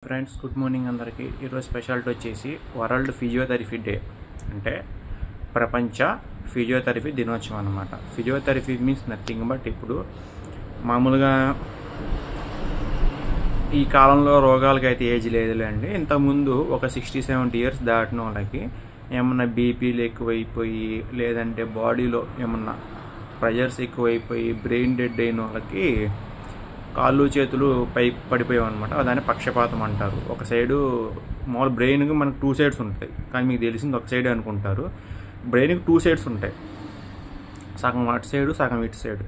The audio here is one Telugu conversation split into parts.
ఫ్రెండ్స్ గుడ్ మార్నింగ్ అందరికీ. ఈరోజు స్పెషాలిటీ వచ్చేసి వరల్డ్ ఫిజియోథెరపీ డే, అంటే ప్రపంచ ఫిజియోథెరపీ దినోత్సవం అన్నమాట. ఫిజియోథెరపీ మీన్స్ నథింగ్ బట్ ఇప్పుడు మామూలుగా ఈ కాలంలో రోగాలకి అయితే ఏజ్ లేదులేండి. ఇంతకుముందు ఒక 60-70 ఇయర్స్ దాటిన వాళ్ళకి ఏమన్నా బీపీలు ఎక్కువైపోయి లేదంటే బాడీలో ఏమన్నా ప్రెషర్స్ ఎక్కువైపోయి బ్రెయిన్ డెడ్ అయిన వాళ్ళకి కాళ్ళు చేతులు పై పడిపోయావు అనమాట. దాన్ని పక్షపాతం అంటారు. ఒక సైడు మామూలు బ్రెయిన్కి మనకు 2 సైడ్స్ ఉంటాయి, కానీ మీకు తెలిసింది ఒక సైడ్ అనుకుంటారు. బ్రెయిన్కి 2 సైడ్స్ ఉంటాయి, సగం అటు సైడు సగం ఇటు సైడు.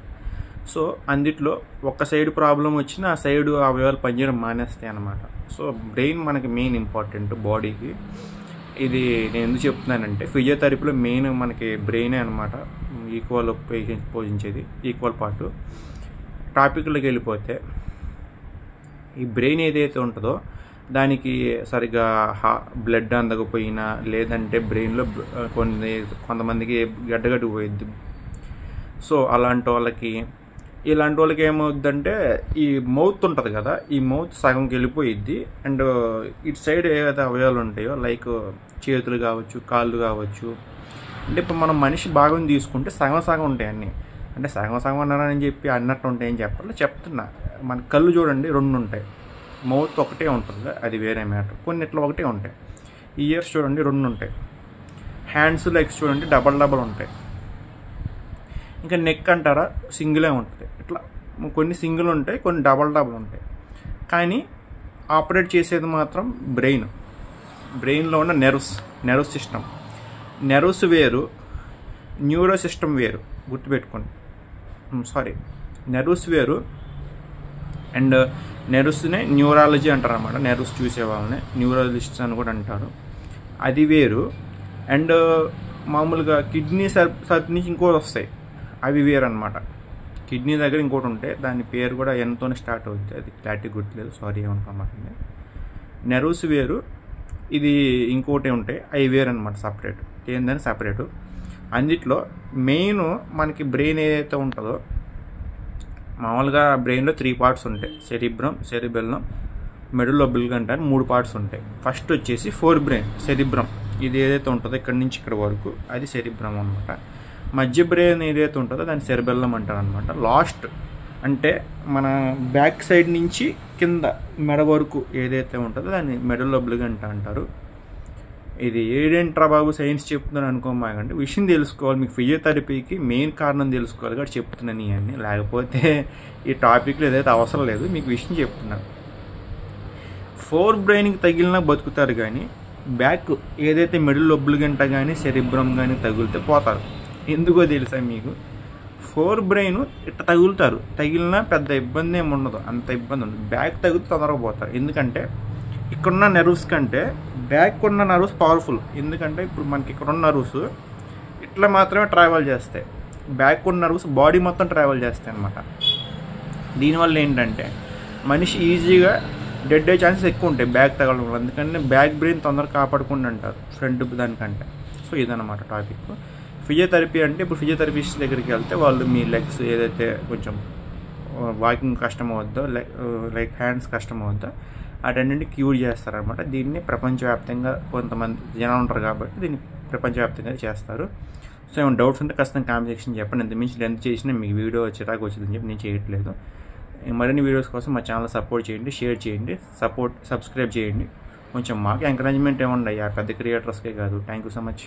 సో అందుట్లో ఒక సైడ్ ప్రాబ్లం వచ్చినా ఆ సైడు అవయవాలు పనిచేయడం మానేస్తాయి అన్నమాట. సో బ్రెయిన్ మనకి మెయిన్ ఇంపార్టెంట్ బాడీకి. ఇది నేను ఎందుకు చెప్తున్నానంటే ఫిజియోథెరపీలో మెయిన్ మనకి బ్రెయినే అనమాట ఈక్వల్ పోషించేది, ఈక్వల్ పార్ట్. టాపిక్లోకి వెళ్ళిపోతే ఈ బ్రెయిన్ ఏదైతే ఉంటుందో దానికి సరిగ్గా బ్లడ్ అందకపోయినా లేదంటే బ్రెయిన్లో కొంతమందికి గడ్డగట్టుకుపోయిద్ది. సో ఇలాంటి వాళ్ళకి ఏమవుద్దంటే ఈ మౌత్ ఉంటుంది కదా, ఈ మౌత్ సగంకి వెళ్ళిపోయిద్ది. అండ్ ఇటు సైడ్ ఏవైతే అవయవాలు ఉంటాయో లైక్ చేతులు కావచ్చు, కాళ్ళు కావచ్చు, అంటే ఇప్పుడు మనం మనిషి భాగం తీసుకుంటే సగం సగం ఉంటాయి అన్నీ. అంటే సగం సగం అన్నారని చెప్పి అన్నట్టు ఉంటాయని చెప్తున్నా. మన కళ్ళు చూడండి 2 ఉంటాయి, మౌత్ ఒకటే ఉంటుంది, అది వేరే మ్యాటర్. కొన్నిట్లో ఒకటే ఉంటాయి. ఇయర్స్ చూడండి 2 ఉంటాయి. హ్యాండ్స్ లెగ్స్ చూడండి డబల్ ఉంటాయి. ఇంకా నెక్ అంటారా సింగిలే ఉంటుంది. ఇట్లా కొన్ని సింగిల్ ఉంటాయి, కొన్ని డబల్ ఉంటాయి. కానీ ఆపరేట్ చేసేది మాత్రం బ్రెయిన్లో ఉన్న నెర్వ్స్ సిస్టమ్. నెర్వ్స్ వేరు, న్యూరో సిస్టమ్ వేరు, గుర్తుపెట్టుకోండి. నెర్వ్స్ వేరు అండ్ నెర్వ్స్నే న్యూరాలజీ అంటారు అన్నమాట. నెర్వ్స్ చూసే వాళ్ళని న్యూరాలజిస్ట్స్ అని కూడా అంటారు, అది వేరు. అండ్ మామూలుగా కిడ్నీ సర్ప్ నుంచి ఇంకోటి వస్తాయి, అవి వేరు అనమాట. కిడ్నీ దగ్గర ఇంకోటి ఉంటే దాని పేరు కూడా ఎంతోనే స్టార్ట్ అవుతుంది, అది క్లారిటీ గుర్తులేదు, సారీ ఏమనుకోమాకండి. నెర్వ్స్ వేరు, ఇది ఇంకోటి ఉంటాయి, అవి వేరు అనమాట. సపరేట్ ఏందని సపరేటు. అందుట్లో మెయిన్ మనకి బ్రెయిన్ ఏదైతే ఉంటుందో మామూలుగా బ్రెయిన్లో 3 పార్ట్స్ ఉంటాయి. సెరిబెల్లం, మెడుల్లో బిల్గంట అని 3 పార్ట్స్ ఉంటాయి. ఫస్ట్ వచ్చేసి ఫోర్ బ్రెయిన్, సెరిబ్రమ్. ఇది ఏదైతే ఉంటుందో ఇక్కడ నుంచి ఇక్కడ వరకు అది సెరిబ్రమ్ అనమాట. మధ్య బ్రెయిన్ ఏదైతే ఉంటుందో దాన్ని సెరిబెల్లం అంటారు అనమాట. లాస్ట్ అంటే మన బ్యాక్ సైడ్ నుంచి కింద మెడ వరకు ఏదైతే ఉంటుందో దాన్ని మెడుల్లో బిల్గంట అంటారు. ఇది ఏడేంట్రా బాబు సైన్స్ చెప్తున్నాను అనుకోమాకండి, విషయం తెలుసుకోవాలి. మీకు ఫిజియోథెరపీకి మెయిన్ కారణం తెలుసుకోవాలి కాబట్టి చెప్తున్నాను ఇవన్నీ, లేకపోతే ఈ టాపిక్లో ఏదైతే అవసరం లేదు. మీకు విషయం చెప్తున్నాను. ఫోర్ బ్రెయిన్కి తగిలినా బతుకుతారు, కానీ బ్యాక్ ఏదైతే మిడిల్ లొబ్బులు గంట కానీ సెరిబ్రమ్ కానీ తగిలితే పోతారు. ఎందుకో తెలుసా మీకు? ఫోర్ బ్రెయిన్ ఇట్లా తగిలినా పెద్ద ఇబ్బంది ఏమి ఉండదు, అంత ఇబ్బంది ఉండదు. బ్యాక్ తగిలితే తొందరగా పోతారు. ఎందుకంటే ఇక్కడున్న నెర్వ్స్ కంటే బ్యాక్ ఉన్న నర్వ్స్ పవర్ఫుల్. ఎందుకంటే ఇప్పుడు మనకి ఇక్కడ ఉన్న నర్వ్స్ ఇట్లా మాత్రమే ట్రావెల్ చేస్తాయి, బ్యాక్ ఉన్న నర్వ్స్ బాడీ మొత్తం ట్రావెల్ చేస్తాయి అన్నమాట. దీనివల్ల ఏంటంటే మనిషి ఈజీగా డెడ్ అయ్యే ఛాన్సెస్ ఎక్కువ ఉంటాయి బ్యాక్ తగలడం. అందుకని బ్యాక్ బ్రెయిన్ తొందరగా కాపాడుకుంటూ అంటారు ఫ్రంట్ దానికంటే. సో ఇదన్నమాట టాపిక్. ఫిజియోథెరపీ అంటే ఇప్పుడు ఫిజియోథెరపిస్ట్ దగ్గరికి వెళ్తే వాళ్ళు మీ లెగ్స్ ఏదైతే కొంచెం వాకింగ్ కష్టం అవుద్దో, లైక్ హ్యాండ్స్ కష్టం అవుద్దో అటన్నింటినీ క్యూర్ చేస్తారనమాట. దీన్ని ప్రపంచవ్యాప్తంగా కొంతమంది జనాలు ఉంటారు కాబట్టి దీన్ని ప్రపంచవ్యాప్తంగా చేస్తారు. సో ఏమైనా డౌట్స్ ఉంటే ఖచ్చితంగా కామెంట్ సెక్షన్ చెప్పండి. ఎంత మించి లెంత్ చేసినా మీకు వీడియో చిరాకు వచ్చిందని చెప్పి నేను చేయట్లేదు. మరిన్ని వీడియోస్ కోసం మా ఛానల్ సపోర్ట్ చేయండి, షేర్ చేయండి, సబ్స్క్రైబ్ చేయండి. కొంచెం మాకు ఎంకరేజ్మెంట్ ఏముండయి, ఆ పెద్ద క్రియేటర్స్కే కాదు. Thank you so much.